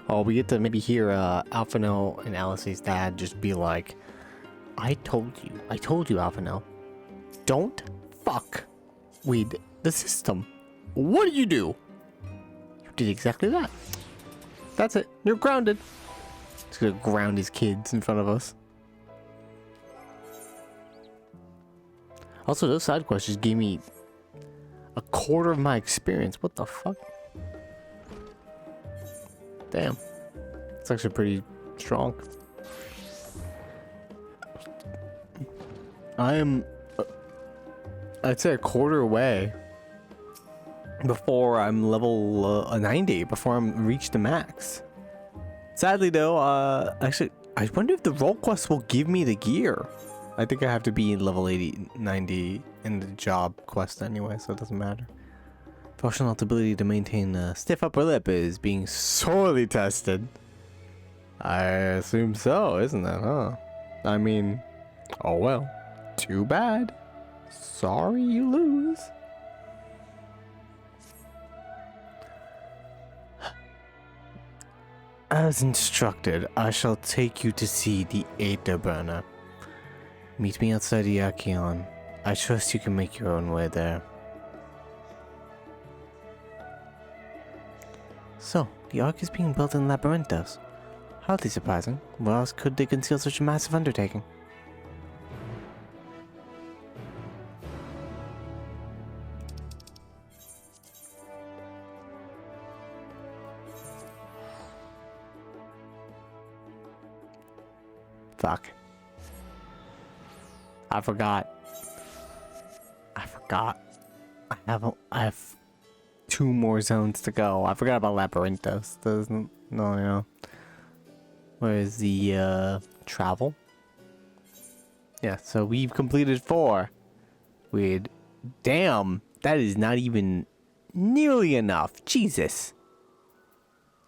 Oh, we get to maybe hear Alphino and Alice's dad just be like, I told you, Alphino, don't fuck with the system. What did you do? You did exactly that. That's it. You're grounded. He's gonna ground his kids in front of us. Also, those side quests just gave me a quarter of my experience. What the fuck? Damn. It's actually pretty strong. I am, I'd say, a quarter away before I'm level 90, before I'm reached the max. Sadly though, actually, I wonder if the role quest will give me the gear. I think I have to be in level 80, 90 in the job quest anyway, so it doesn't matter. Functional ability to maintain a stiff upper lip is being sorely tested. I assume so, isn't it, huh? I mean, oh well. Too bad. Sorry you lose. As instructed, I shall take you to see the Aether Burner. Meet me outside the Archeon. I trust you can make your own way there. So, the Ark is being built in Labyrinthos. Hardly surprising. Where else could they conceal such a massive undertaking? Fuck. I forgot. I have 2 more zones to go. I forgot about Labyrinthos. Doesn't no, you know. Where is the travel? Yeah, so we've completed 4. Weird. Damn, that is not even nearly enough. Jesus.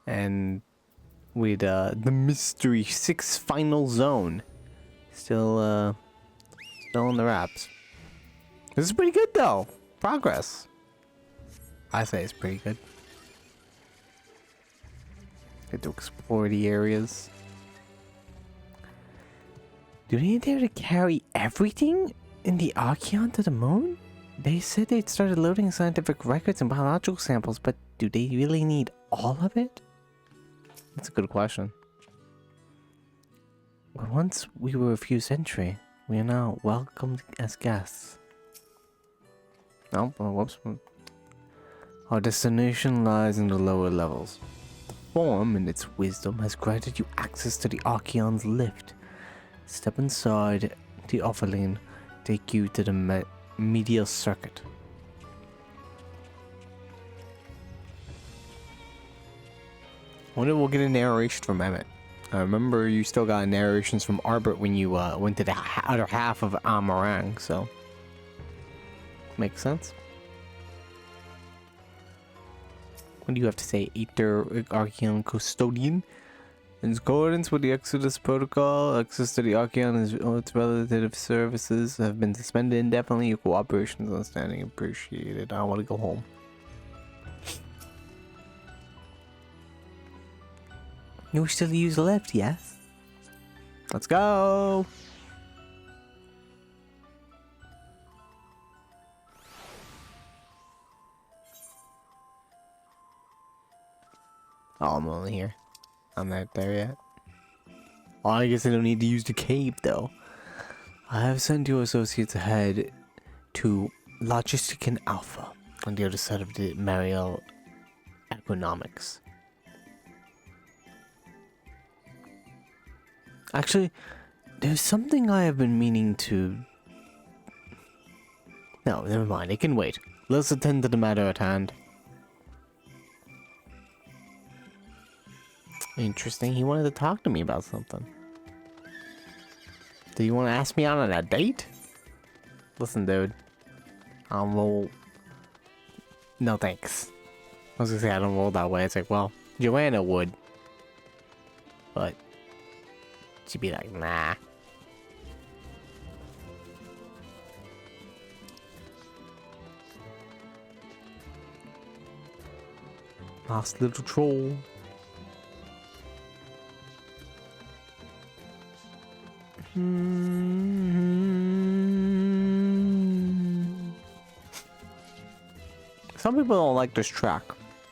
And with the mystery 6th final zone still in the wraps. This is pretty good though. Progress. I say it's pretty good. Get to explore the areas. Do they dare to carry everything in the Archeon to the moon? They said they'd started loading scientific records and biological samples, but do they really need all of it? That's a good question. But once we were refused entry, we are now welcomed as guests. Oh, whoops. Our destination lies in the lower levels. The form, in its wisdom, has granted you access to the Archeon's lift. Step inside the Ophaline, take you to the medial circuit. I wonder if we'll get a narration from Emmett. I remember you still got narrations from Arbert when you went to the other half of Amarang, so makes sense. What do you have to say, Aether Archeon Custodian? In accordance with the Exodus Protocol, access to the Archeon and its relative services have been suspended indefinitely. Your cooperation is understanding appreciated. I want to go home. You wish to use the lift, yes? Let's go! Oh, I'm only here. I'm not there yet. Oh, I guess I don't need to use the cave, though. I have sent your associates ahead to Logistic Alpha on the other side of the Mariel Economics. Actually, there's something I have been meaning to... No, never mind. It can wait. Let's attend to the matter at hand. Interesting. He wanted to talk to me about something. Do you want to ask me out on a date? Listen, dude. I'll roll... No, thanks. I was gonna say I don't roll that way. It's like, well, Joanna would. But... she'd be like, nah. Last little troll. Some people don't like this track.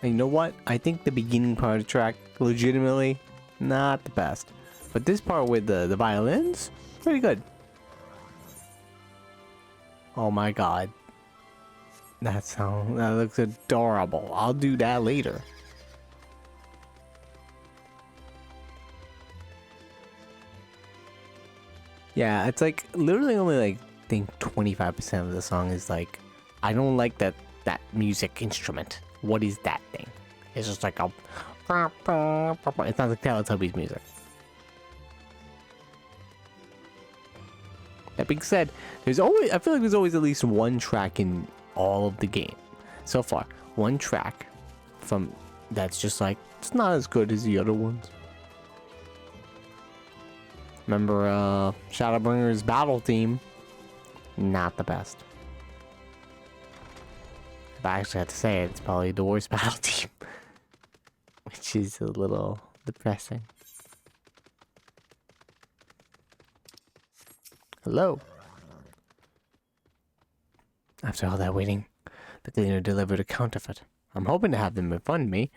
And you know what? I think the beginning part of the track, legitimately, not the best. But this part with the violins, pretty good. Oh my god. That looks adorable. I'll do that later. Yeah, it's like literally only like I think 25% of the song is like, I don't like that music instrument. What is that thing? It's just like a it's not like Teletubbies music. That being said, I feel like there's always at least one track in all of the game so far. One track from that's just like, it's not as good as the other ones. Remember Shadowbringer's battle theme? Not the best. If I actually have to say it, it's probably the worst battle theme. Which is a little depressing. Hello. After all that waiting, the cleaner delivered a counterfeit. I'm hoping to have them refund me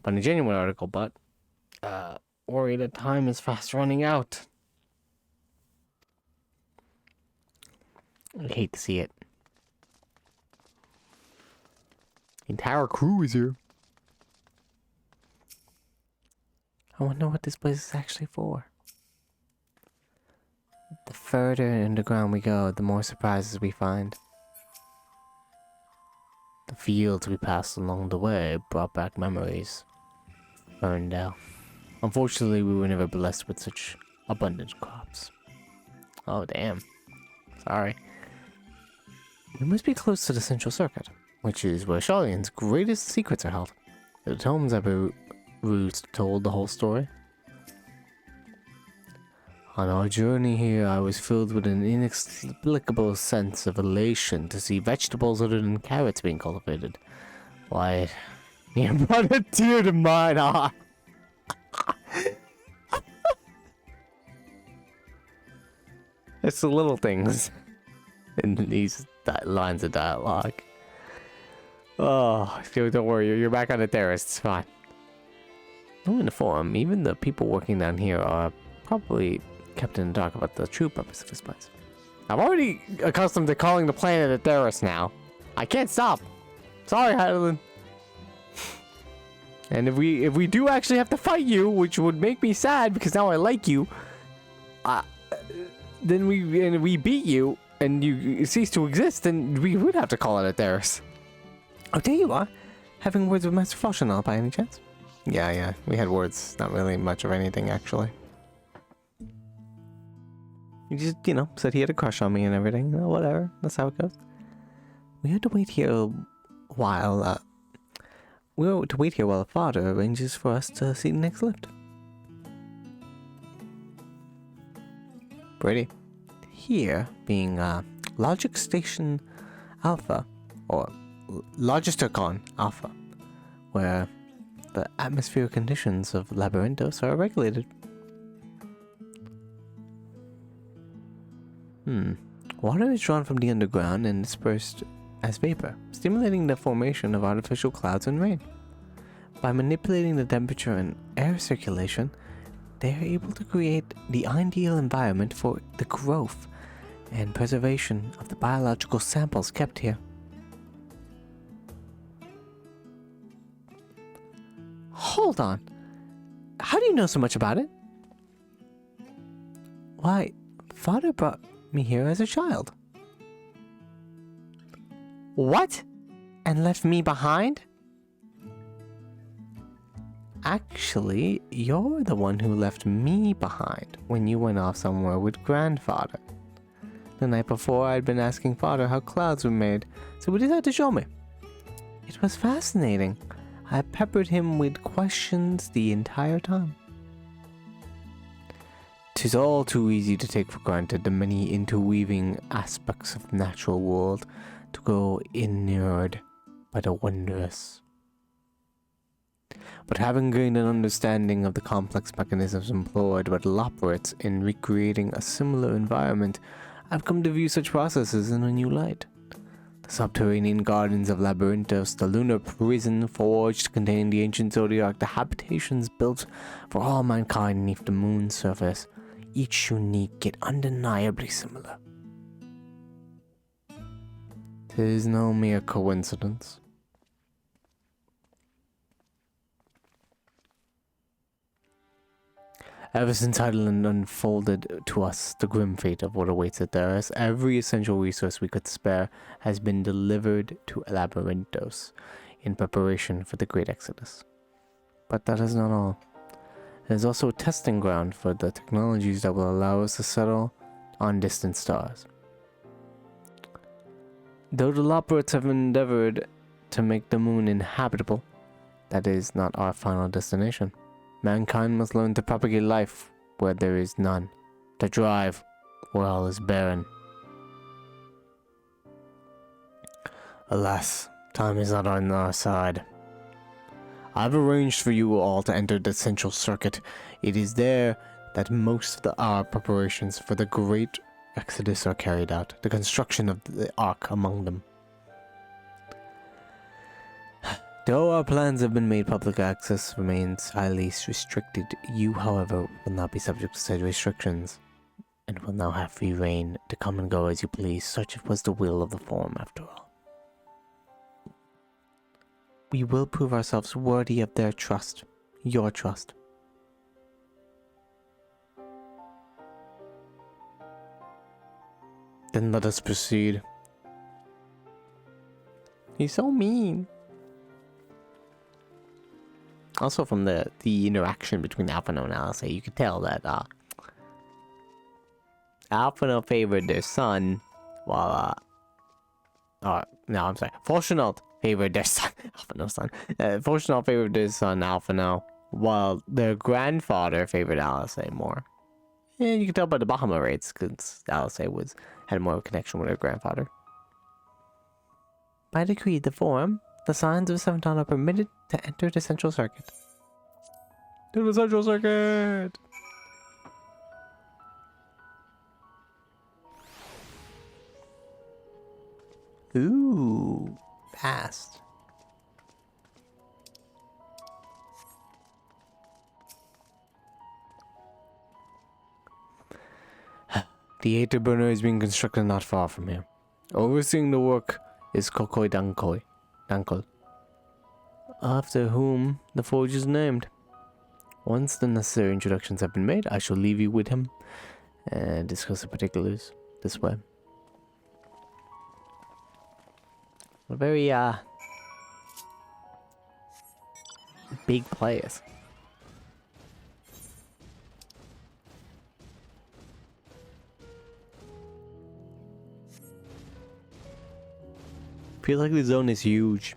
on a genuine article, but worried that time is fast running out. I hate to see it. The entire crew is here. I wonder what this place is actually for. The further underground we go, the more surprises we find. The fields we passed along the way brought back memories. Ferndale. Unfortunately, we were never blessed with such abundant crops. Oh, damn. Sorry. We must be close to the Central Circuit, which is where Sharlayan's greatest secrets are held. The tomes Abu Roost told the whole story. On our journey here, I was filled with an inexplicable sense of elation to see vegetables other than carrots being cultivated. Why, it brought a tear to mine eye. It's the little things in these lines of dialogue. Oh, don't worry, you're back on the terrace, it's fine. Knowing the forum, even the people working down here are probably kept in the dark about the true purpose of this place. I'm already accustomed to calling the planet a terrace now. I can't stop. Sorry, Hydaelyn. And if we do actually have to fight you, which would make me sad because now I like you, then we beat you and you cease to exist, then we would have to call it a terrace. Oh, there you are. Having words with Master Falchinal by any chance? Yeah, we had words. Not really much of anything, actually. He just, said he had a crush on me and everything. Whatever. That's how it goes. We had to wait here while, the father arranges for us to see the next lift. Pretty. Here being, Logic Station Alpha, or Logisticon Alpha, where the atmospheric conditions of Labyrinthos are regulated. Water is drawn from the underground and dispersed as vapor, stimulating the formation of artificial clouds and rain. By manipulating the temperature and air circulation, they are able to create the ideal environment for the growth and preservation of the biological samples kept here. Hold on. How do you know so much about it? Why, Father brought me here as a child. What? And left me behind? Actually, you're the one who left me behind when you went off somewhere with Grandfather. The night before, I'd been asking Father how clouds were made, so he decided to show me. It was fascinating. I peppered him with questions the entire time. 'Tis all too easy to take for granted the many interweaving aspects of the natural world, to grow inured by the wondrous. But having gained an understanding of the complex mechanisms employed by the Loporits in recreating a similar environment, I've come to view such processes in a new light. The subterranean gardens of Labyrinthos, the lunar prison forged containing the ancient zodiac, the habitations built for all mankind beneath the moon's surface, each unique yet undeniably similar. It is no mere coincidence. Ever since Heideland unfolded to us the grim fate of what awaits at Theros, every essential resource we could spare has been delivered to Labyrinthos in preparation for the Great Exodus. But that is not all. It is also a testing ground for the technologies that will allow us to settle on distant stars. Though the Loporits have endeavored to make the moon inhabitable, that is not our final destination. Mankind must learn to propagate life where there is none, to drive where all is barren. Alas, time is not on our side. I've arranged for you all to enter the central circuit. It is there that most of our preparations for the Great Exodus are carried out, the construction of the Ark among them. Though our plans have been made public, access remains highly restricted. You, however, will not be subject to said restrictions, and will now have free reign to come and go as you please. Such was the will of the Forum, after all. We will prove ourselves worthy of their trust, your trust. Then let us proceed. He's so mean. Also, from the interaction between Alphino and Alice, you could tell that Alphino favored their son, while no, I'm sorry, Fortunate favored their son, Alphino's son. Fortunate favored their son Alphino, while their grandfather favored Alice more. And you can tell by the Bahama rates, because Alice had more of a connection with her grandfather. By decree, the Forum, the Scions of Seventh Dawn are permitted to enter the Central Circuit. To the Central Circuit! Ooh, fast. The Aether Burner is being constructed not far from here. Overseeing the work is Kokoi Dankoi. After whom the forge is named. Once the necessary introductions have been made, I shall leave you with him and discuss the particulars this way. A very big players. Feel like the zone is huge.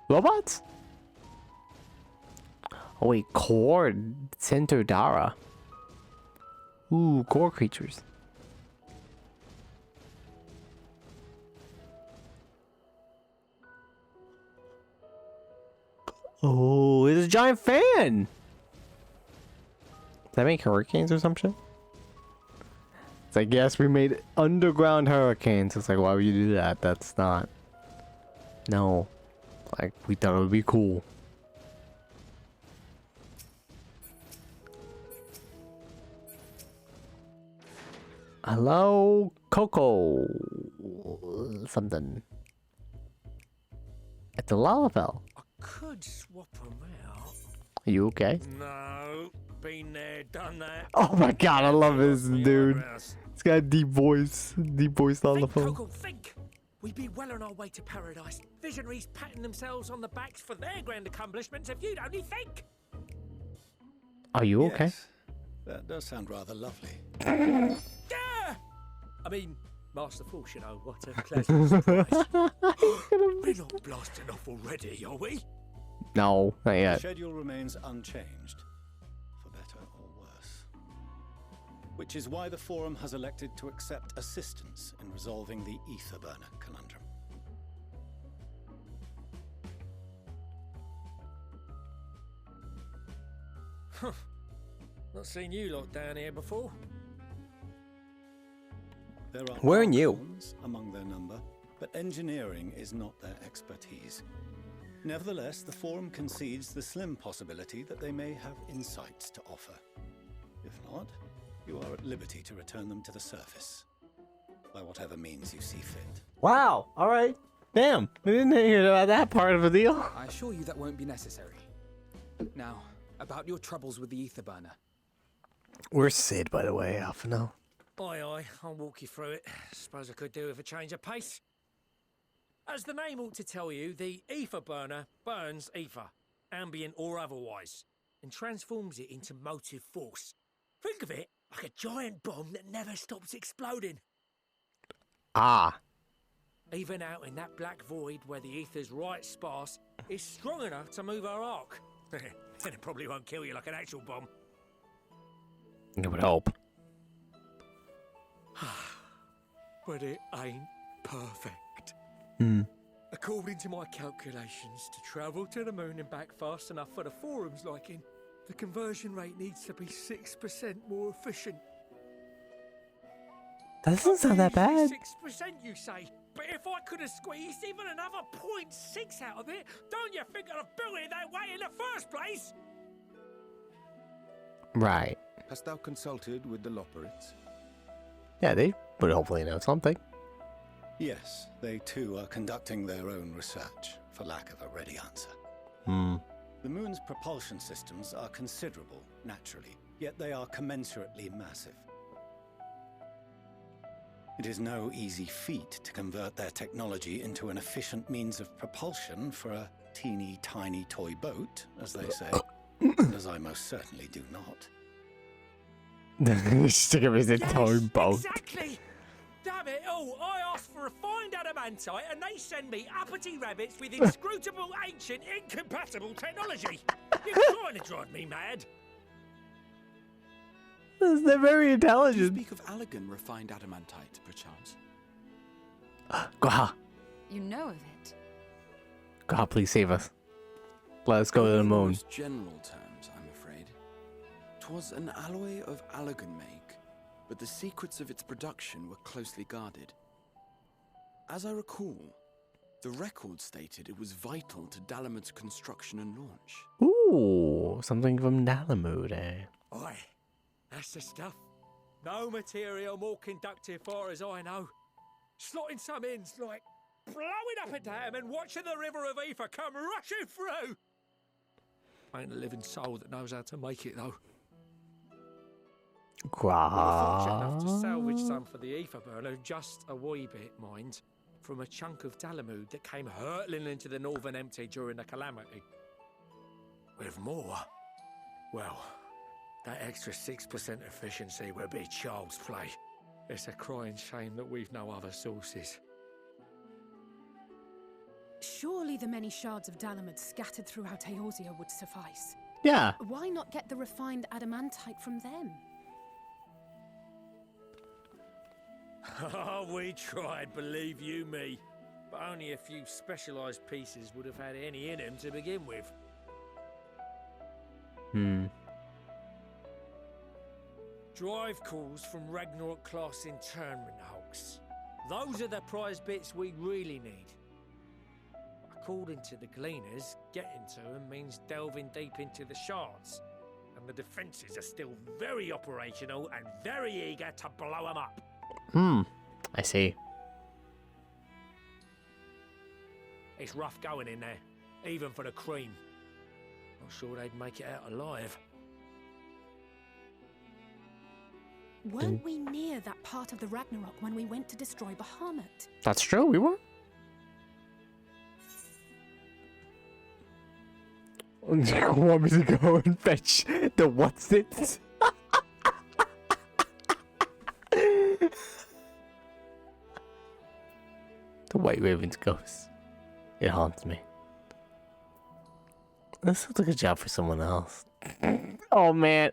Robots? Oh wait, core center Dara. Ooh, core creatures. Oh, it's a giant fan! Does that make hurricanes or some shit? It's like, yes, we made underground hurricanes. It's like, why would you do that? That's not... No. Like, we thought it would be cool. Hello, Coco. Something. It's a Lalafell. I could swap them out. Are you okay? No, been there, done that. Oh my god, I love this dude. It's got a deep voice Lalafell. Coco, think! We'd be well on our way to paradise. Visionaries patting themselves on the backs for their grand accomplishments if you'd only think. Are you okay? Yes, that does sound rather lovely. Yeah! I mean, masterful, you know, what a pleasant surprise. We're not blasting off already, are we? No, not The yet. schedule remains unchanged. which is why the Forum has elected to accept assistance in resolving the ether burner conundrum. Huh. Not seen you lot down here before. There are Where are you? archons among their number, but engineering is not their expertise. Nevertheless, the Forum concedes the slim possibility that they may have insights to offer. If not, you are at liberty to return them to the surface, by whatever means you see fit. Wow. All right. Damn. We didn't hear about that part of the deal. I assure you that won't be necessary. Now, about your troubles with the ether burner. We're Sid, by the way, Alphino. Aye, aye, I'll walk you through it. Suppose I could do with a change of pace. As the name ought to tell you, the ether burner burns ether, ambient or otherwise, and transforms it into motive force. Think of it like a giant bomb that never stops exploding. Ah. Even out in that black void where the ether's right sparse, it's strong enough to move our arc. And it probably won't kill you like an actual bomb. It would help. But it ain't perfect. According to my calculations, to travel to the moon and back fast enough for the Forum's liking, the conversion rate needs to be 6% more efficient. That doesn't sound that bad. 6%, you say? But if I could have squeezed even another 0.6 out of it, don't you think I'd have built it that way in the first place? Right. Hast thou consulted with the Loperites? Yeah, they would hopefully know something. Yes, they too are conducting their own research, for lack of a ready answer. The moon's propulsion systems are considerable, naturally, yet they are commensurately massive. It is no easy feat to convert their technology into an efficient means of propulsion for a teeny tiny toy boat, as they say, and as I most certainly do not. Stick him as a toy boat. Exactly! Damn it all, I asked for refined adamantite and they send me uppity rabbits with inscrutable, ancient, incompatible technology. You're trying to drive me mad. They're very Do you intelligent. speak of Allegan refined adamantite, perchance? Gwaha. You know of it? God, please save us. Let us go to the In moon. most general terms, I'm afraid. 'Twas an alloy of Allegan make, but the secrets of its production were closely guarded. As I recall, the record stated it was vital to Dalamud's construction and launch. Ooh, something from Dalamud, eh? Aye, that's the stuff. No material more conductive far as I know. Slotting some ends like blowing up a dam and watching the river of ether come rushing through. Ain't a living soul that knows how to make it though. We were fortunate enough to salvage some for the ether burner, just a wee bit, mind, from a chunk of Dalamud that came hurtling into the northern empty during the calamity. With more, well, that extra 6% efficiency would be child's play. It's a crying shame that we've no other sources. Surely the many shards of Dalamud scattered throughout Eorzea would suffice. Yeah. Why not get the refined adamantite from them? Oh, we tried, believe you me. But only a few specialised pieces would have had any in them to begin with. Drive calls from Ragnarok-class internment hulks. Those are the prize bits we really need. According to the Gleaners, getting to them means delving deep into the shards. And the defences are still very operational and very eager to blow them up. I see. It's rough going in there, even for the cream. Not sure they'd make it out alive. Weren't we near that part of the Ragnarok when we went to destroy Bahamut? That's true, we were. You want me to go and fetch the what's it? The White Raven's ghost. It haunts me. This sounds like a job for someone else. Oh man,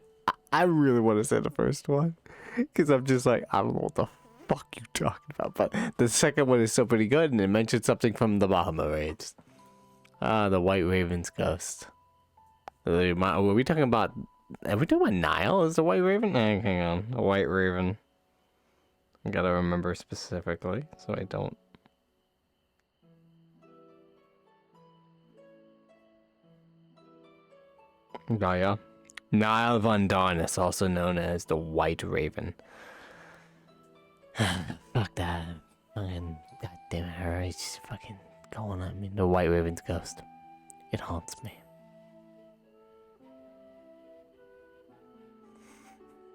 I really want to say the first one because I'm just like, I don't know what the fuck you talking about. But the second one is still pretty good, and it mentioned something from the Bahama raids. The White Raven's ghost. Were we talking about? Are we talking about Nile? Is the White Raven? Hang on, the White Raven. I gotta remember specifically so I don't. Oh yeah, Nile von Darnus, also known as the White Raven. Fuck that. Fucking goddamn her. It's just fucking going on me. The White Raven's ghost. It haunts me.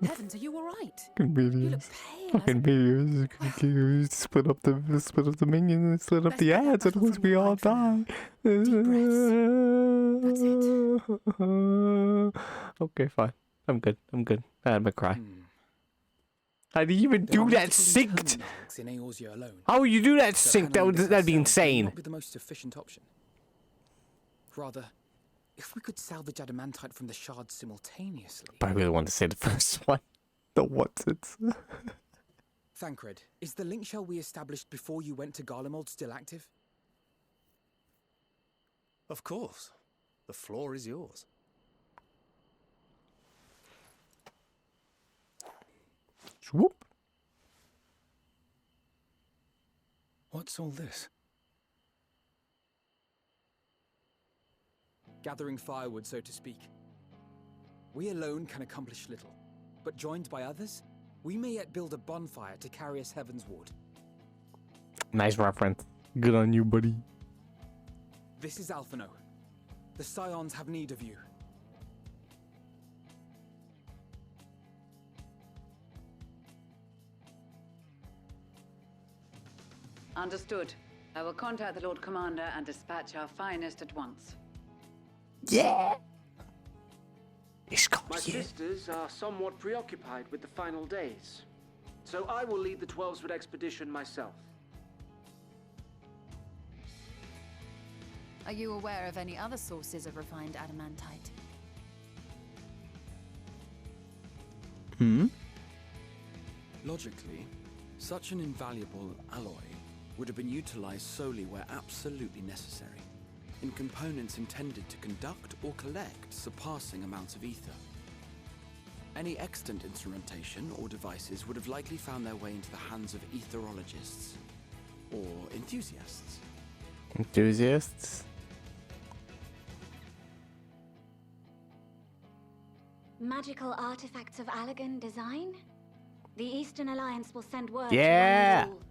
Heavens, are you all right? Fucking You look videos. pale. Fucking videos. Split up the minions and split up the ads, otherwise we all die. Deep breaths. That's it. Okay, fine. I'm good. I had my cry. How do you even do that synced? In Eorzea alone. How would you do that So synced? handling this That'd be ourselves would insane. Not be the most efficient option. Rather, if we could salvage adamantite from the shards simultaneously. But I really want to say the first one. The what's it? Thancred, is the link shell we established before you went to Garlemald still active? Of course. The floor is yours. Whoop. What's all this? Gathering firewood, so to speak. We alone can accomplish little, but joined by others, we may yet build a bonfire to carry us heavensward. Nice reference. Good on you, buddy. This is Alphino. The Scions have need of you. Understood. I will contact the Lord Commander and dispatch our finest at once. Yeah. It's called My yeah. sisters are somewhat preoccupied with the final days, so I will lead the 12-foot expedition myself. Are you aware of any other sources of refined adamantite? Logically, such an invaluable alloy would have been utilized solely where absolutely necessary, in components intended to conduct or collect surpassing amounts of ether. Any extant instrumentation or devices would have likely found their way into the hands of etherologists or enthusiasts. Enthusiasts? Magical artifacts of Allagan design? The Eastern Alliance will send word Yeah. to one and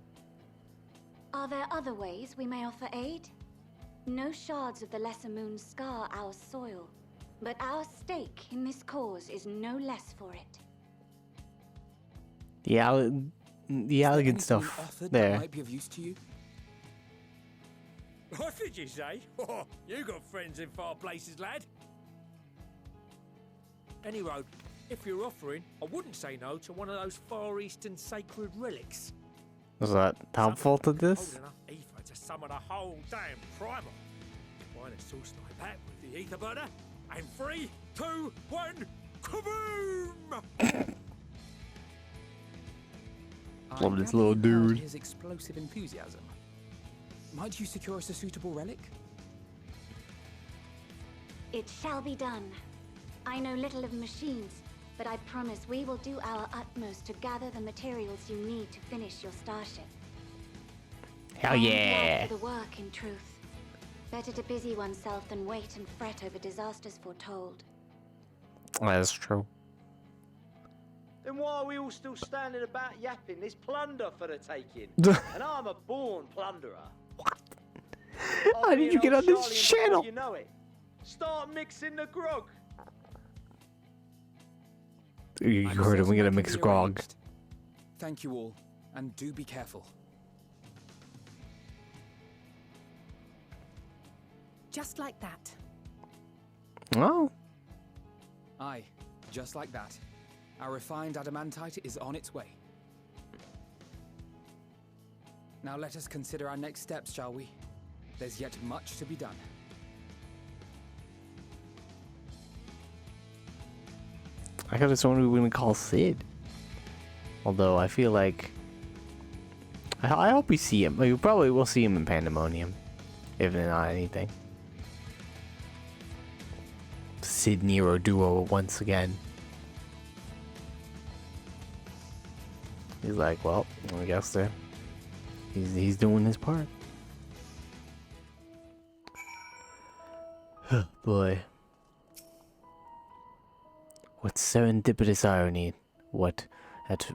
all. Are there other ways we may offer aid? No shards of the Lesser Moon scar our soil, but our stake in this cause is no less for it. The elegant stuff Offered there. that might be of use to you? What did you say? Oh, you got friends in far places, lad. Any road, if you're offering, I wouldn't say no to one of those Far Eastern sacred relics. Was that helpful to this? Hold enough ether to summon a whole damn primer. Find a source like that with the ether burner, and 3, 2, 1, kaboom! Love this gather little you held dude. His explosive enthusiasm. Might you secure us a suitable relic? It shall be done. I know little of machines, but I promise we will do our utmost to gather the materials you need to finish your starship. Hell I'm glad yeah. for the work, in truth. Better to busy oneself than wait and fret over disasters foretold. That's true. Then why are we all still standing about yapping? There's plunder for the taking, and I'm a born plunderer. How did you get on this channel? You know it. Start mixing the grog. You I'm heard him. We certain gotta that mix can be grog. arranged. Thank you all, and do be careful. Just like that. Oh. Aye, just like that. Our refined adamantite is on its way. Now let us consider our next steps, shall we? There's yet much to be done. I could have sworn we were gonna call Sid. Although I feel like I hope we see him. Like, we probably will see him in Pandemonium, if not anything. Sid Nero duo once again. He's like, well, I guess he's doing his part. Boy. What serendipitous irony. What at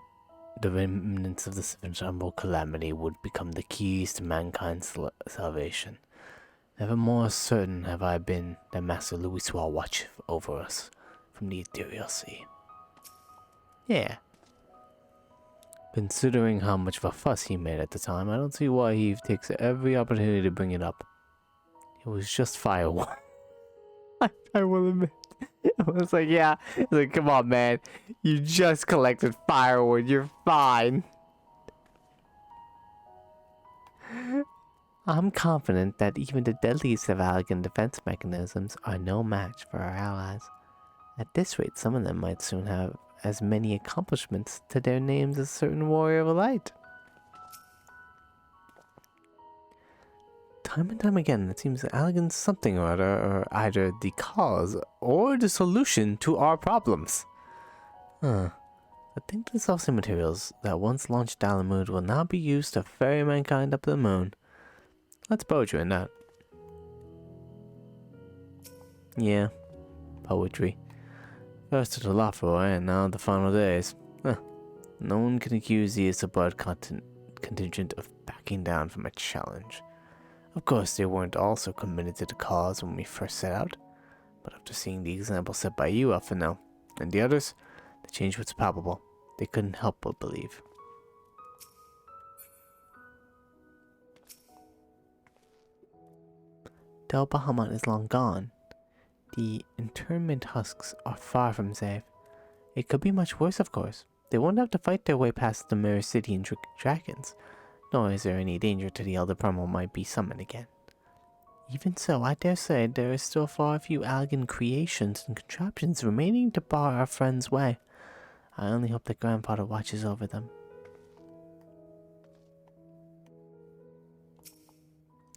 the remnants of the seventh humble calamity would become the keys to mankind's salvation. Never more certain have I been that Master Louis Swell watch over us from the ethereal sea. Yeah. Considering how much of a fuss he made at the time, I don't see why he takes every opportunity to bring it up. It was just firewood. I will admit. I was like, yeah. It's like, come on, man. You just collected firewood. You're fine. I'm confident that even the deadliest of Allegan defense mechanisms are no match for our allies. At this rate, some of them might soon have as many accomplishments to their names as certain warrior of light. Time and time again, it seems that Allegan's something or other are either the cause or the solution to our problems. I think the self-same materials that once launched Dalamud will now be used to ferry mankind up the moon. That's poetry in that. Yeah, poetry. First to the Lafroy and now the final days. No one can accuse the Isabard contingent of backing down from a challenge. Of course, they weren't also committed to the cause when we first set out, but after seeing the example set by you, Alphino, and the others, the change was palpable. They couldn't help but believe. Del Bahamut is long gone. The internment husks are far from safe. It could be much worse, of course. They won't have to fight their way past the Mirror City and dragons, nor is there any danger to the Elder Primal might be summoned again. Even so, I dare say there is still far few Allegan creations and contraptions remaining to bar our friend's way. I only hope that Grandfather watches over them.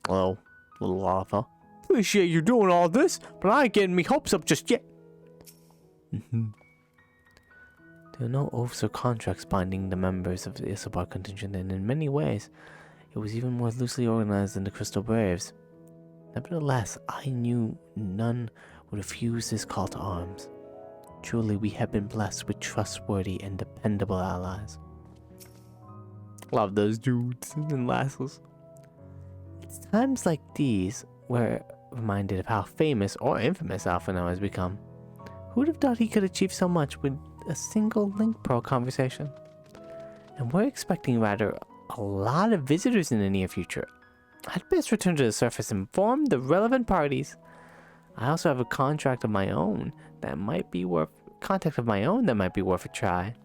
Hello, little Arthur. Appreciate you doing all this, but I ain't getting me hopes up just yet. There are no oaths or contracts binding the members of the Isobar contingent, and in many ways, it was even more loosely organized than the Crystal Braves. Nevertheless, I knew none would refuse this call to arms. Truly, we have been blessed with trustworthy and dependable allies. Love those dudes and lasses. It's times like these we're reminded of how famous or infamous Alphino has become. Who'd have thought he could achieve so much with a single Link Pro conversation? And we're expecting rather a lot of visitors in the near future. I'd best return to the surface and inform the relevant parties. I also have a contact of my own that might be worth a try.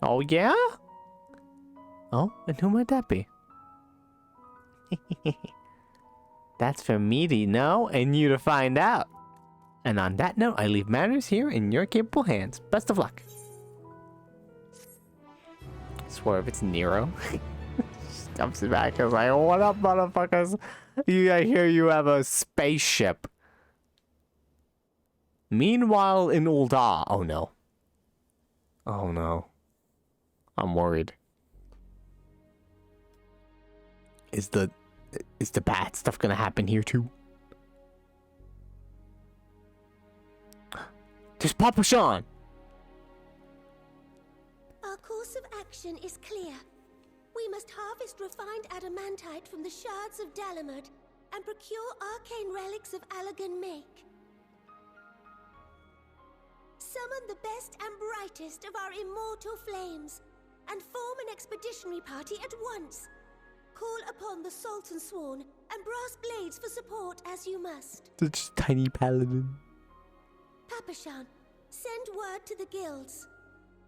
Oh yeah? Oh, and who might that be? That's for me to know and you to find out. And on that note, I leave matters here in your capable hands. Best of luck. Swerve, it's Nero. Jumps back and is like, what up, motherfuckers? I hear you have a spaceship. Meanwhile, in Ul'dah. Oh no. Oh no. I'm worried. Is the bad stuff gonna happen here too? There's Papa Sean! Our course of action is clear. We must harvest refined adamantite from the shards of Dalamud and procure arcane relics of Allegan make. Summon the best and brightest of our immortal flames and form an expeditionary party at once. Call upon the Sultan Sworn and Brass Blades for support as you must. Such tiny paladin. Papashan, send word to the guilds.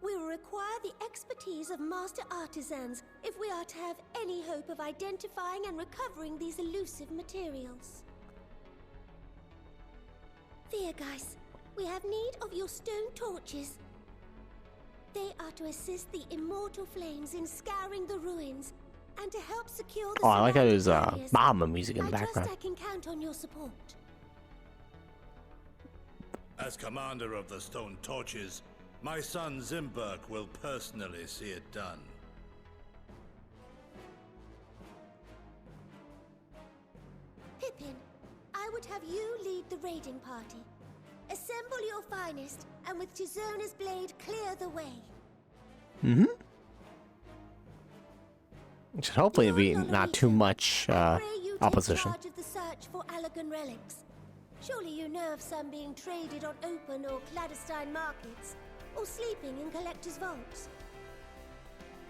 We will require the expertise of master artisans if we are to have any hope of identifying and recovering these elusive materials. There, guys. We have need of your stone torches. They are to assist the immortal flames in scouring the ruins and to help secure the Oh, I like how there's surrounding areas. Mama music in the I trust background. I can count on your support. As commander of the Stone Torches, my son Zimberk will personally see it done. Pippin, I would have you lead the raiding party. Assemble your finest, and with Tizona's blade, clear the way. Mm-hmm. It should hopefully be not too much opposition. Take charge of the search for Allagan relics. Surely you know of some being traded on open or clandestine markets, or sleeping in collectors' vaults.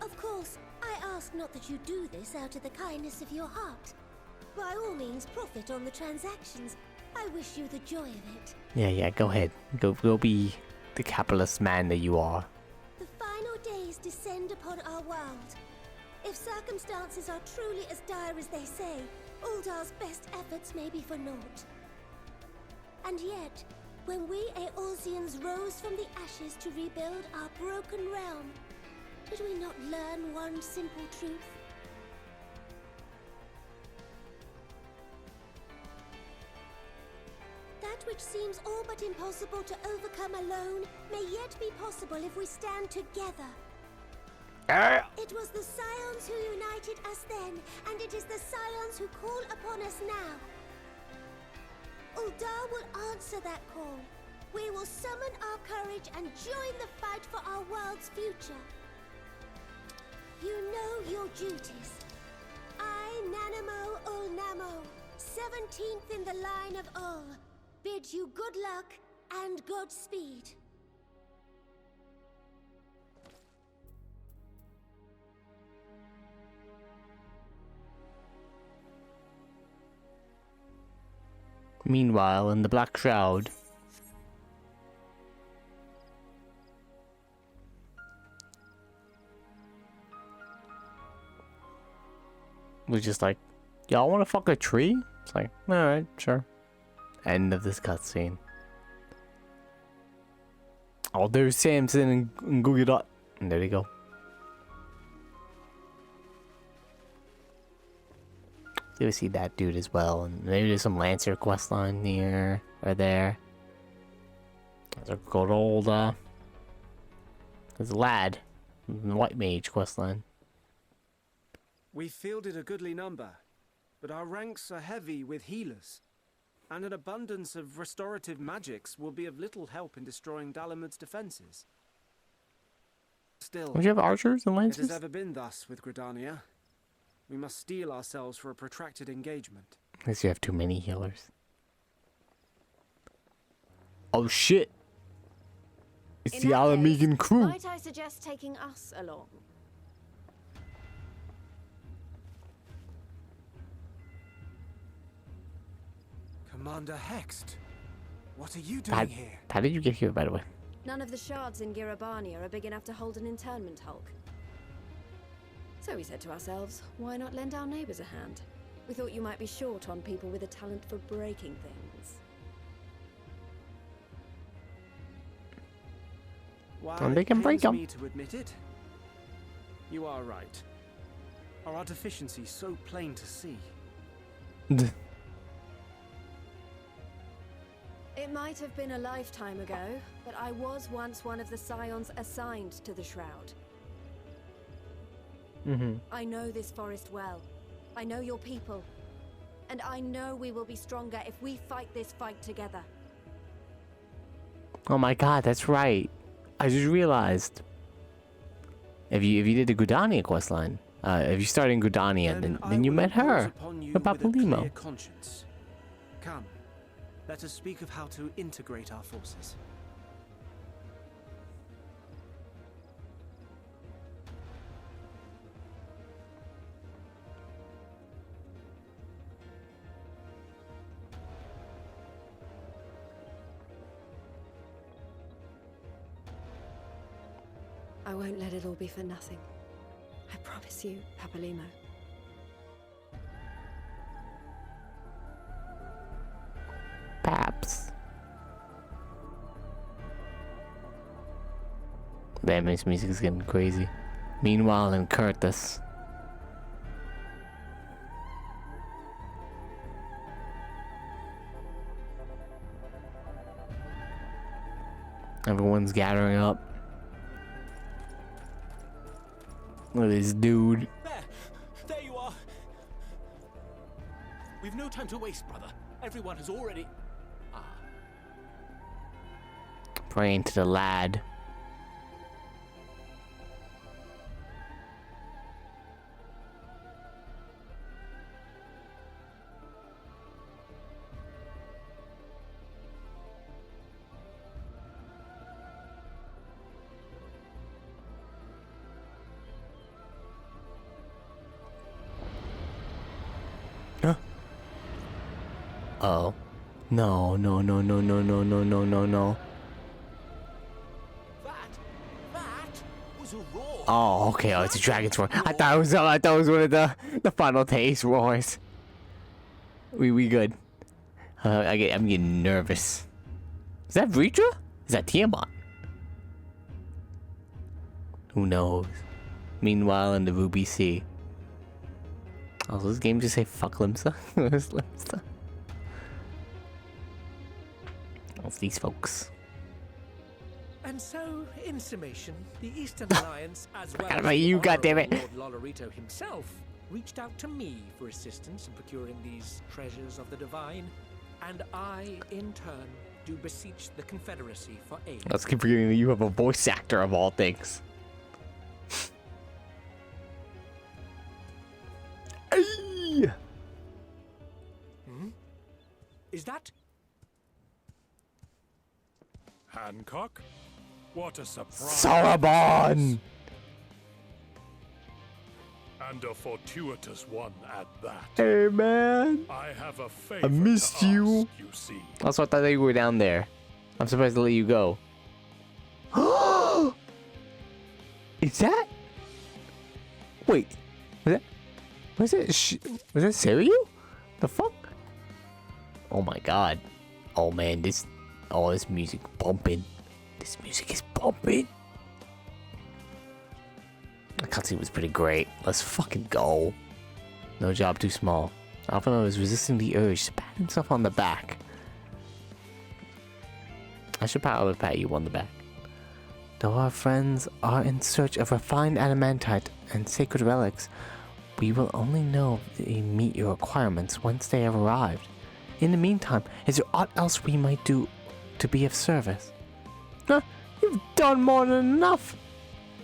Of course, I ask not that you do this out of the kindness of your heart. By all means, profit on the transactions. I wish you the joy of it. Yeah, go ahead. Go be the capitalist man that you are. The final days descend upon our world. If circumstances are truly as dire as they say, Uldar's best efforts may be for naught. And yet, when we Eorzeans rose from the ashes to rebuild our broken realm, did we not learn one simple truth? That which seems all but impossible to overcome alone may yet be possible if we stand together. It was the Scions who united us then, and it is the Scions who call upon us now. Uldar will answer that call. We will summon our courage and join the fight for our world's future. You know your duties. I, Nanamo Ulnamo, 17th in the line of Ul, bid you good luck and Godspeed. Meanwhile, in the Black Shroud, we're just like, y'all want to fuck a tree? It's like, alright, sure. End of this cutscene. Oh, there's Samson and Googie Dot. And there they go. So we see that dude as well. And maybe there's some Lancer questline here or there. There's a good old, there's a lad. The White Mage questline. We fielded a goodly number, but our ranks are heavy with healers. And an abundance of restorative magics will be of little help in destroying Dalamud's defenses. Still, don't you have archers and it lancers? has ever been thus with Gridania. We must steel ourselves for a protracted engagement. I guess you have too many healers. Oh shit! It's the Alamegan crew. Might I suggest taking us along? Commander Hext, what are you doing here? How did you get here, by the way? None of the shards in Girabania are big enough to hold an internment hulk. So we said to ourselves, why not lend our neighbors a hand? We thought you might be short on people with a talent for breaking things. Why, And they can break pains 'em. me to admit it. You are right. Our deficiency so plain to see. It might have been a lifetime ago, but I was once one of the Scions assigned to the Shroud. I know this forest well. I know your people. And I know we will be stronger if we fight this fight together. Oh my god, that's right. I just realized. If you did the Gridania questline, if you started in Gridania, then you met her. With Papalimo. Conscience. Come, let us speak of how to integrate our forces. I won't let it all be for nothing. I promise you, Papalimo. Paps. Batman's music is getting crazy. Meanwhile, in Curtis. Everyone's gathering up. Look at this dude. There you are. We've no time to waste, brother. Everyone has already... Praying to the lad. Huh? Oh. No, no, no, no, no, no, no, no, no, no. Oh, okay. Oh, it's a dragon's roar. I thought it was one of the final taste roars. We good. I'm getting nervous. Is that Vritra? Is that Tiamat? Who knows? Meanwhile, in the Ruby Sea. Oh, does this game just say fuck Limsa? Where's Limsa? It's these folks. And so, in summation, the Eastern Alliance, as well Forgot about as you, the goddammit. Lord Lolorito himself, reached out to me for assistance in procuring these treasures of the divine, and I, in turn, do beseech the Confederacy for aid. Let's keep forgetting that you have a voice actor of all things. Ay! Is that Hancock? What a surprise! Sarabon! And a fortuitous one at that. Hey, man. I have a favor I missed you. you see. Also, I thought that you were down there. I'm surprised to let you go. Is that? Wait. Was that Serio? The fuck? Oh my god. Oh man, this music bumping. This music is bumping. The cutscene was pretty great. Let's fucking go. No job too small. Alphino is resisting the urge to pat himself on the back. I should probably pat you on the back. Though our friends are in search of refined adamantite and sacred relics, we will only know if they meet your requirements once they have arrived. In the meantime, is there aught else we might do to be of service? You've done more than enough.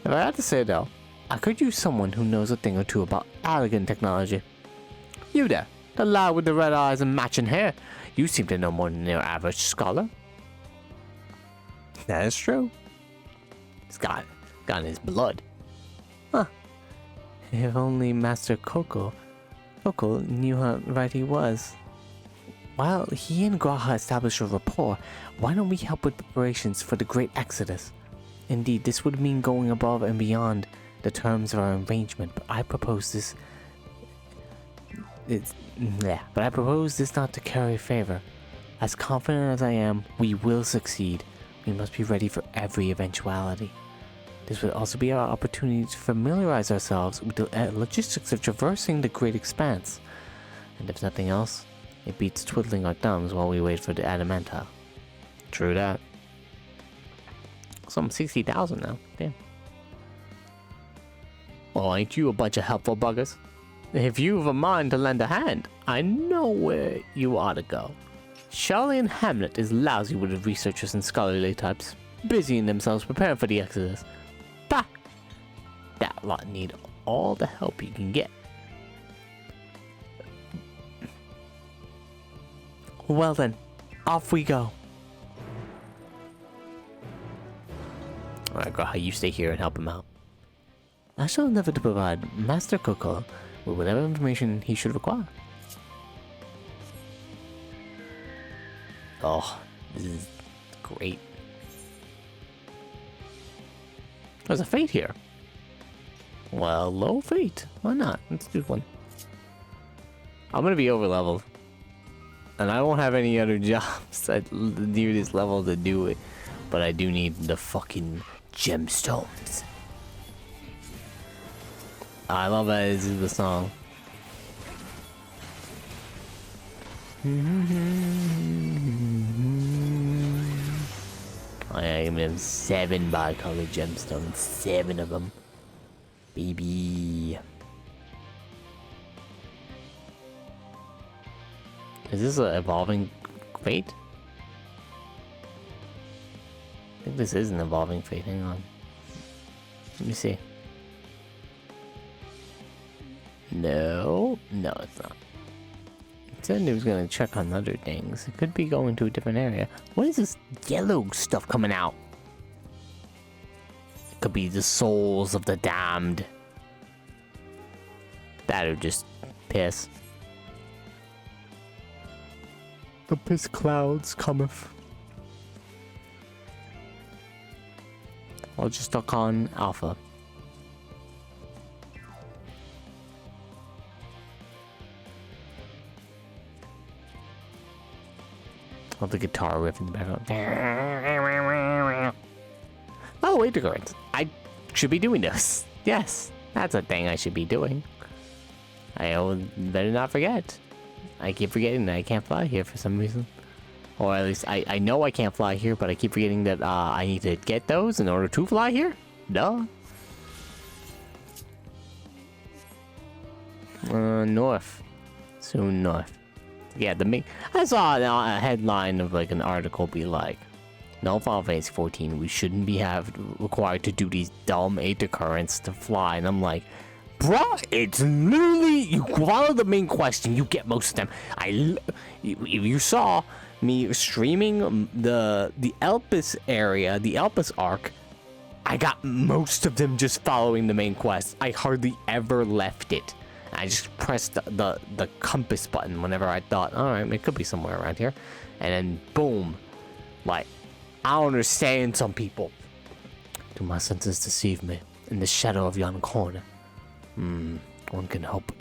If I had to say though, I could use someone who knows a thing or two about Allegan technology. You there, the lad with the red eyes and matching hair. You seem to know more than your average scholar. That is true. It's got in his blood. Huh. If only Master Coco knew how right he was. While he and Graha established a rapport, why don't we help with preparations for the Great Exodus? Indeed, this would mean going above and beyond the terms of our arrangement, but I propose this not to curry favor. As confident as I am, we will succeed. We must be ready for every eventuality. This would also be our opportunity to familiarize ourselves with the logistics of traversing the Great Expanse. And if nothing else, it beats twiddling our thumbs while we wait for the adamantile. True that. So I'm 60,000 now. Damn. Well, ain't you a bunch of helpful buggers? If you've a mind to lend a hand, I know where you ought to go. Charlie and Hamlet is lousy with the researchers and scholarly types, busying themselves preparing for the Exodus. Bah! That lot need all the help you can get. Well then, off we go. Alright, Graha, you stay here and help him out. I shall endeavor to provide Master Coco with whatever information he should require. Oh, this is great. There's a fate here. Well, low fate. Why not? Let's do one. I'm gonna be over leveled. And I won't have any other jobs at near this level to do it. But I do need the fucking gemstones. I love that this is the song. I am giving him 7 bi-colored gemstones. 7 of them. Baby. Is this an evolving fate? I think this is an evolving fate. Hang on. Let me see. No, it's not. It said it was gonna check on other things. It could be going to a different area. What is this yellow stuff coming out? It could be the souls of the damned. That or just piss. The piss clouds cometh. I'll just stuck on Alpha. I'll the guitar riff in the background. Oh, wait, current. I should be doing this. Yes, that's a thing I should be doing. I better not forget. I keep forgetting that I can't fly here for some reason. Or at least I know I can't fly here, but I keep forgetting that I need to get those in order to fly here. Duh. North. Soon north. Yeah, I saw a headline of like an article be like, no, Final Fantasy 14, we shouldn't be required to do these dumb 8 currents to fly. And I'm like, bruh, it's literally, you follow the main question, you get most of them. If you saw me streaming the Elpis area, the Elpis arc, I got most of them just following the main quest. I hardly ever left it. I just pressed the compass button whenever I thought, alright, it could be somewhere around here. And then boom. Like, I don't understand some people. Do my senses deceive me? In the shadow of yon corner. One can hope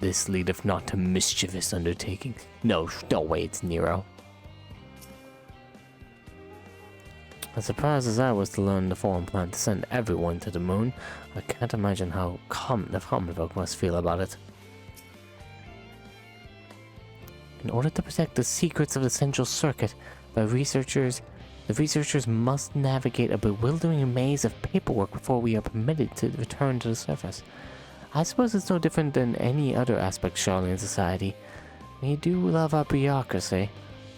this leadeth not to mischievous undertaking. No way it's Nero. As surprised as I was to learn the foreign plan to send everyone to the moon, I can't imagine how the common folk must feel about it. In order to protect the secrets of the central circuit, the researchers must navigate a bewildering maze of paperwork before we are permitted to return to the surface. I suppose it's no different than any other aspect of Charlene's society. We do love our bureaucracy.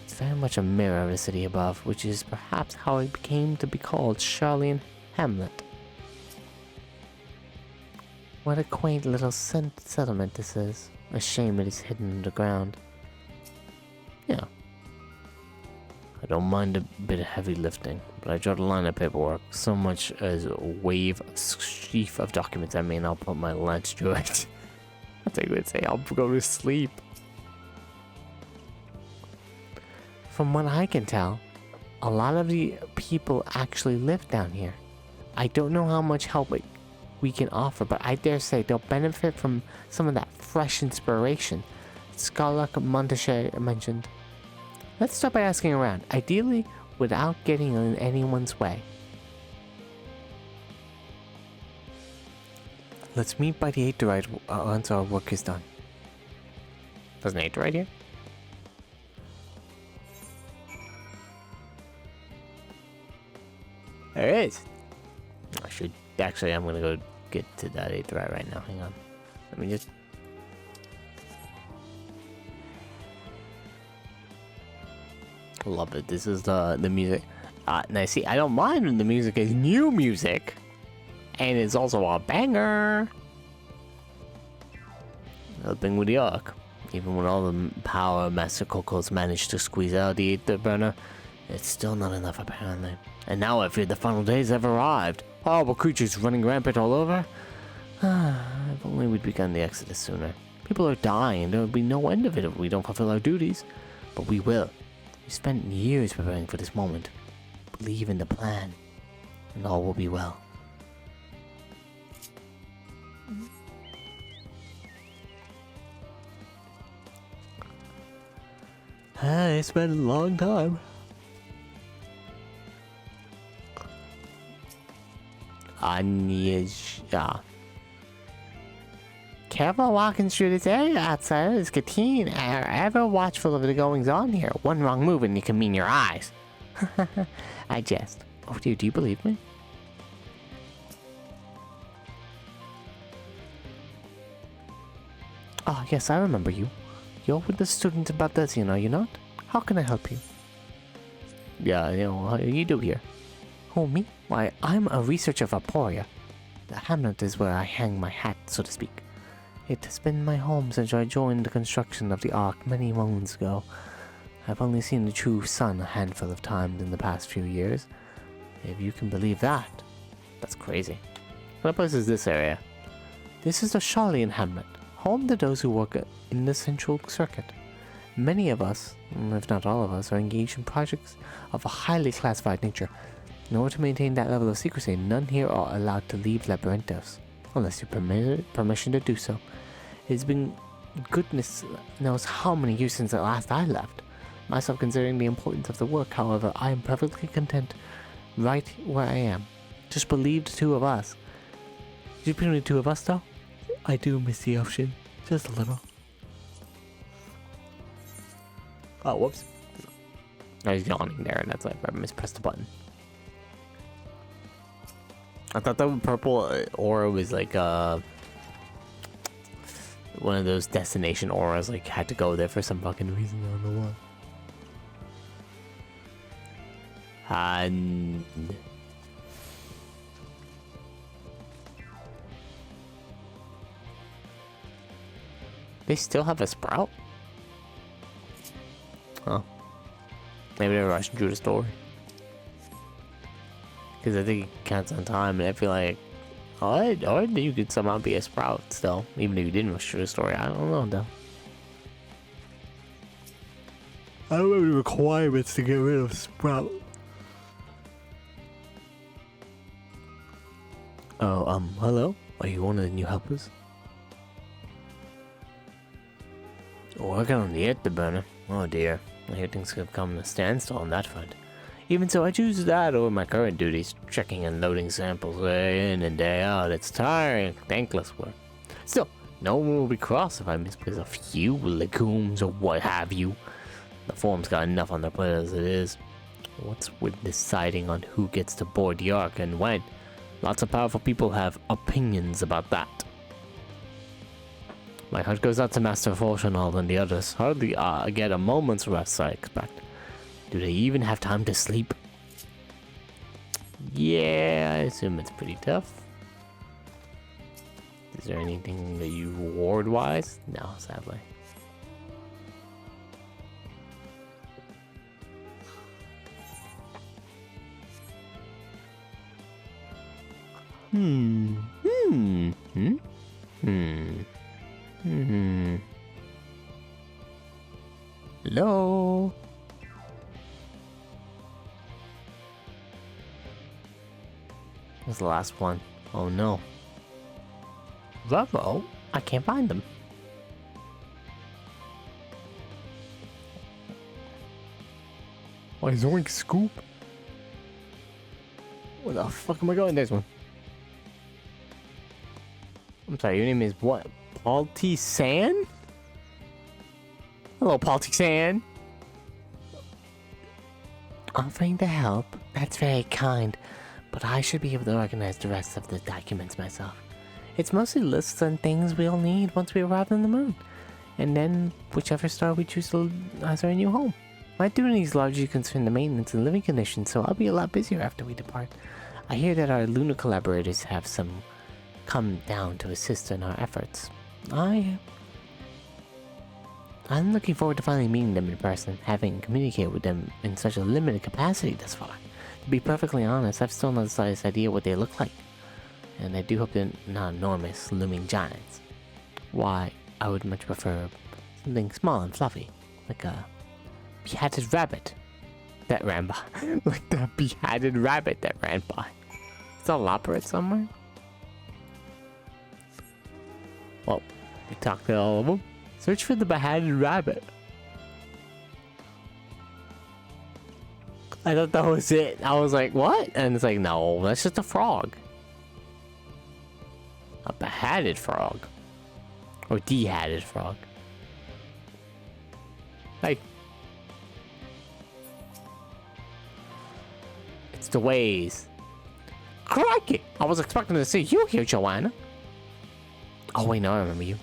It's very much a mirror of the city above, which is perhaps how it came to be called Charlene Hamlet. What a quaint little settlement this is. A shame it is hidden underground. Yeah. I don't mind a bit of heavy lifting, but I draw the line of paperwork. So much as wave a sheaf of documents at me and I'll put my lance through it. I think we'd say I'll go to sleep. From what I can tell, a lot of the people actually live down here. I don't know how much help we can offer, but I dare say they'll benefit from some of that fresh inspiration Scholar Montache mentioned. Let's start by asking around, ideally without getting in anyone's way. Let's meet by the Aetheryte once our work is done. There's an Aetheryte here? There is. I'm gonna go get to that Aetheryte right now. Hang on. Let me just. Love it. This is the music. Now see, I don't mind when the music is new music, and it's also a banger. Helping with the arc, even when all the power Master Coco's managed to squeeze out the Aether Burner, it's still not enough apparently. And now I fear the final days have arrived. Horrible creatures running rampant all over. If only we'd begun the exodus sooner. People are dying, and there would be no end of it if we don't fulfill our duties. But we will. We spent years preparing for this moment. Believe in the plan, and all will be well. It's been a long time. Careful walking through this area, outsiders. Katine are ever watchful of the goings on here. One wrong move and you can mean your eyes. I jest. Oh, dear, do you believe me? Ah, yes, I remember you. You're with the student about this, are you not? How can I help you? Yeah, how do you do here? Oh, me? Why, I'm a researcher of Aporia. The hamlet is where I hang my hat, so to speak. It has been my home since I joined the construction of the Ark many moons ago. I've only seen the true sun a handful of times in the past few years. If you can believe that. That's crazy. What place is this area? This is the Charlian hamlet, home to those who work in the central circuit. Many of us, if not all of us, are engaged in projects of a highly classified nature. In order to maintain that level of secrecy, none here are allowed to leave Labyrinthos, unless you're permitted permission to do so. It's been goodness knows how many years since the last I left. Myself considering the importance of the work, however, I am perfectly content right where I am. Just believe the two of us. Just between the two of us, though, I do miss the ocean. Just a little. Oh, whoops. I was yawning there, and that's why I mispressed the button. I thought that purple aura was like one of those destination auras, like had to go there for some fucking reason. I don't know why. And they still have a sprout? Oh. Maybe they're rushing through the story. Because I think it counts on time, and I feel like, or you could somehow be a sprout still, even if you didn't rush through the story. I don't know, though. I don't know the requirements to get rid of sprout. Oh, hello? Are you one of the new helpers? Working on the afterburner. Oh dear. I hear things have come to a standstill on that front. Even so, I choose that over my current duties, checking and loading samples day in and day out. It's tiring, thankless work. Still, no one will be cross if I misplace a few legumes or what have you. The forum's got enough on their plate as it is. What's with deciding on who gets to board the Ark and when? Lots of powerful people have opinions about that. My heart goes out to Master Fortunal and the others. Hardly get a moment's rest, I expect. Do they even have time to sleep? Yeah, I assume it's pretty tough. Is there anything that you reward-wise? No, sadly. Hello? What's the last one? Oh no. Bravo? I can't find them. Why, Zoink Scoop? Where the fuck am I going? There's one. I'm sorry, your name is what? Paul T. San? Hello, Paul T. San. Offering to help? That's very kind, but I should be able to organize the rest of the documents myself. It's mostly lists and things we'll need once we arrive on the moon, and then whichever star we choose as our new home. My duties largely concern the maintenance and living conditions, so I'll be a lot busier after we depart. I hear that our lunar collaborators have come down to assist in our efforts. I'm looking forward to finally meeting them in person, having communicated with them in such a limited capacity thus far. To be perfectly honest, I've still not the slightest idea what they look like, and I do hope they're not enormous, looming giants. Why, I would much prefer something small and fluffy, like a beheaded rabbit that ran by. Like that beheaded rabbit that ran by. Is that elaborate somewhere? Well, we talked to all of them. Search for the beheaded rabbit. I thought that was it. I was like, what? And it's like, no, that's just a frog. A behatted frog. Or dehatted frog. Hey. It's the ways. Crikey! I was expecting to see you here, Joanna. Oh wait, no, I remember you.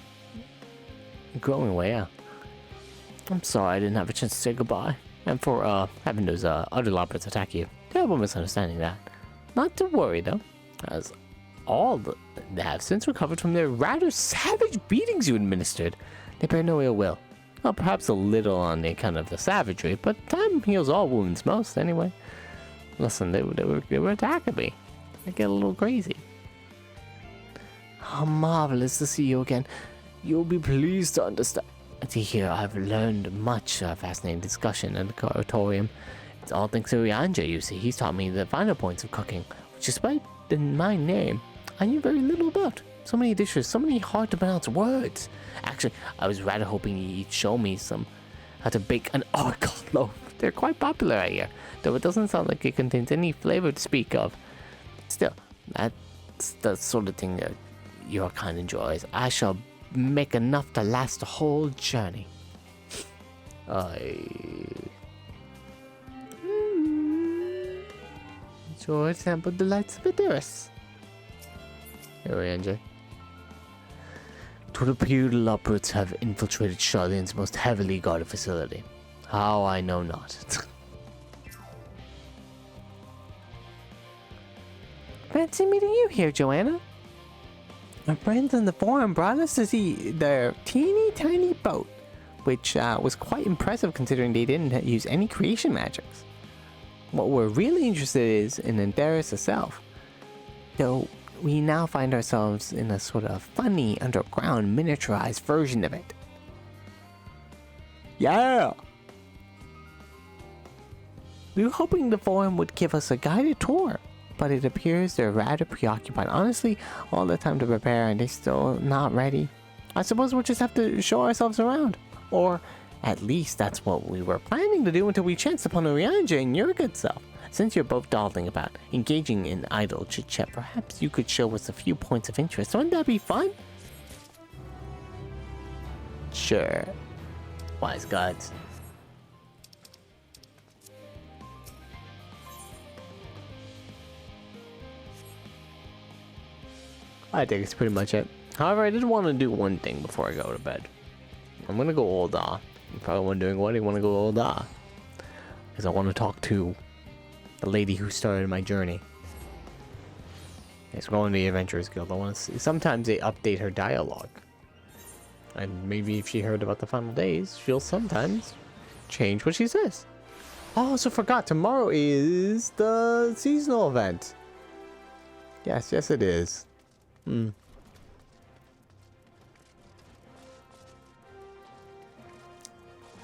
You're growing away, yeah. I'm sorry I didn't have a chance to say goodbye. And for having those other lobbits attack you. Terrible misunderstanding that. Not to worry though, as all they have since recovered from their rather savage beatings you administered. They bear no ill will. Well, perhaps a little on the account of the savagery, but time heals all wounds, most anyway. Listen, they were attacking me. I get a little crazy. How marvelous to see you again. You'll be pleased to understand. To hear I've learned much fascinating discussion in the Karatorium. It's all thanks to Ryanja, you see. He's taught me the finer points of cooking, which despite my name, I knew very little about. So many dishes, so many hard to pronounce words. Actually, I was rather hoping he'd show me how to bake an oracle loaf. They're quite popular, I hear, though it doesn't sound like it contains any flavor to speak of. Still, that's the sort of thing that your kind enjoys. I shall make enough to last the whole journey. Enjoy sample delights of Edoras. Here we are, It would appear the Lobrits have infiltrated Charlene's most heavily guarded facility. How, I know not. Fancy meeting you here, Joanna. My friends on the forum brought us to see their teeny tiny boat, which was quite impressive considering they didn't use any creation magics. What we're really interested is in Enderis herself, though we now find ourselves in a sort of funny underground miniaturized version of it. Yeah! We were hoping the forum would give us a guided tour, but it appears they're rather preoccupied. Honestly, all the time to prepare and they're still not ready. I suppose we'll just have to show ourselves around. Or at least that's what we were planning to do until we chanced upon Orianja and your good self. Since you're both dawdling about engaging in idle chit-chat, perhaps you could show us a few points of interest. Wouldn't that be fun? Sure. Wise gods. I think it's pretty much it. However, I did want to do one thing before I go to bed. I'm gonna go Olda. You're probably wondering why do you want to go Olda? Because I want to talk to the lady who started my journey. It's going to the Adventurers Guild. I want to see. Sometimes they update her dialogue. And maybe if she heard about the final days, she'll sometimes change what she says. Oh, I also forgot. Tomorrow is the seasonal event. Yes, it is.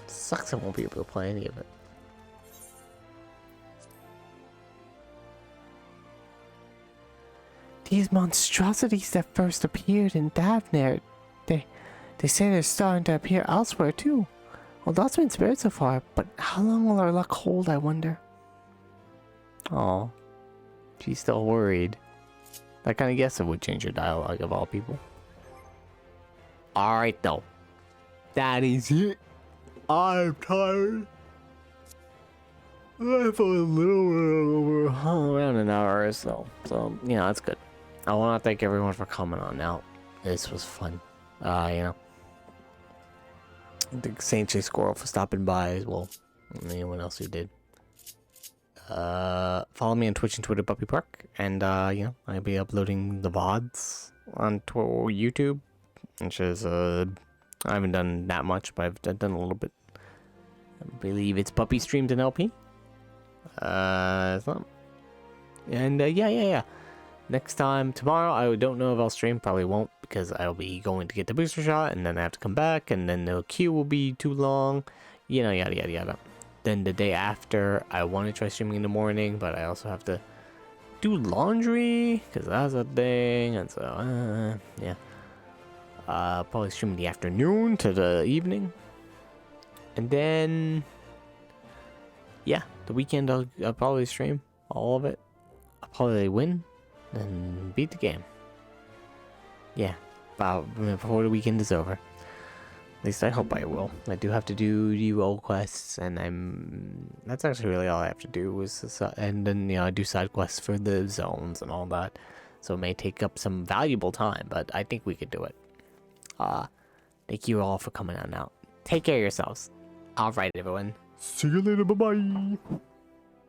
Sucks I won't be able to play any of it. These monstrosities that first appeared in Davner, they say they're starting to appear elsewhere too. Well, that's been spared so far, but how long will our luck hold, I wonder? Oh, she's still worried. I kind of guess it would change your dialogue of all people. Alright though. That is it. I'm tired. I feel a little bit over around an hour or so. So, yeah, that's good. I want to thank everyone for coming on out. This was fun. You know. I think Saint J Squirrel for stopping by as well. And anyone else who did. Follow me on Twitch and Twitter, Puppy Park, and you know, I'll be uploading the VODs on YouTube, which is I haven't done that much, but I've done a little bit. I believe it's Puppy Streamed in LP. It's not. And yeah. Next time, tomorrow, I don't know if I'll stream. Probably won't, because I'll be going to get the booster shot, and then I have to come back, and then the queue will be too long. You know, yada yada yada. Then the day after, I want to try streaming in the morning, but I also have to do laundry, because that's a thing, and so, yeah. Probably stream in the afternoon to the evening. And then, yeah, the weekend I'll probably stream all of it. I'll probably win and beat the game. yeah, before the weekend is over. At least I hope I will. I do have to do the role quests, and that's actually really all I have to do. And then, you know, I do side quests for the zones and all that. So it may take up some valuable time, but I think we could do it. Thank you all for coming on out. Take care of yourselves. Alright, everyone. See you later. Bye-bye.